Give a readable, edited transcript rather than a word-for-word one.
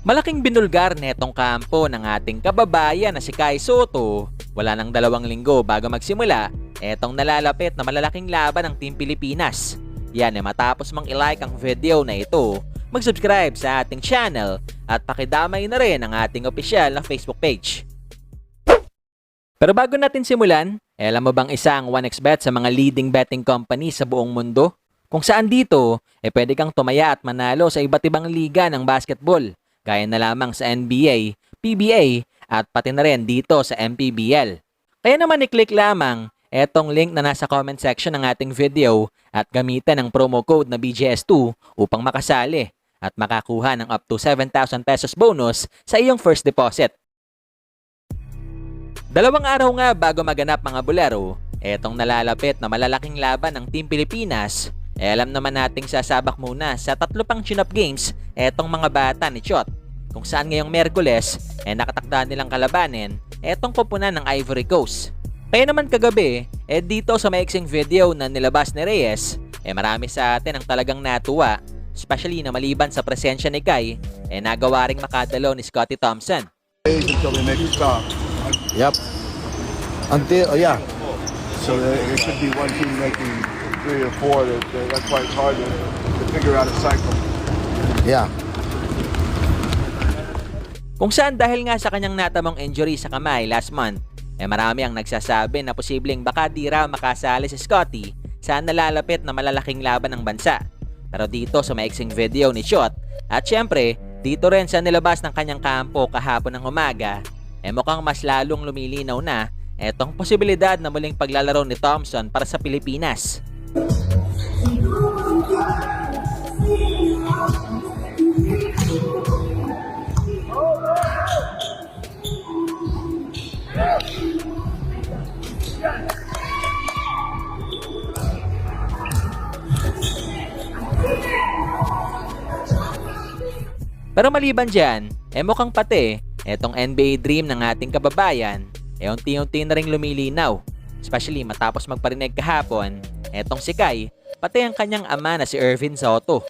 Malaking binulgar netong kampo ng ating kababayan na si Kai Sotto. Wala nang 2 linggo bago magsimula, etong nalalapit na malalaking laban ng Team Pilipinas. Yan matapos mang ilike ang video na ito, mag-subscribe sa ating channel at pakidamay na rin ang ating opisyal na Facebook page. Pero bago natin simulan, alam mo bang isa ang 1xBet sa mga leading betting company sa buong mundo? Kung saan dito, pwede kang tumaya at manalo sa iba't ibang liga ng basketball, gaya na lamang sa NBA, PBA, at pati na rin dito sa MPBL. Kaya naman i-click lamang etong link na nasa comment section ng ating video at gamitan ang promo code na BGS2 upang makasali at makakuha ng up to 7,000 pesos bonus sa iyong first deposit. 2 araw nga bago maganap mga bulero, etong nalalapit na malalaking laban ng Team Pilipinas, alam naman nating sasabak muna sa 3 pang chin-up games etong mga bata ni Chot, kung saan ngayong Miyerkules nakatakda nilang kalabanin etong koponan ng Ivory Coast. Kaya naman kagabi, dito sa maiksing video na nilabas ni Reyes, marami sa atin ang talagang natuwa, especially na maliban sa presensya ni Kai, nagawa ring makadalo ni Scottie Thompson. Until they make a stop. Yep. Yeah. So it could be one team making 3 or 4. That's why it's hard to figure out a cycle. Yeah. Kung saan dahil nga sa kanyang natamong injury sa kamay last month, marami ang nagsasabi na posibleng baka di raw makasali si Scottie sa nalalapit na malalaking laban ng bansa. Pero dito sa maiksing video ni Chot, at syempre dito rin sa nilabas ng kanyang kampo kahapon ng umaga, mukhang mas lalong lumilinaw na etong posibilidad na muling paglalaro ni Thompson para sa Pilipinas. Pero maliban dyan, mukhang pati etong NBA dream ng ating kababayan unti-unti na ring lumilinaw, especially matapos magparinig kahapon etong si Kai, pati ang kanyang ama na si Ervin Soto.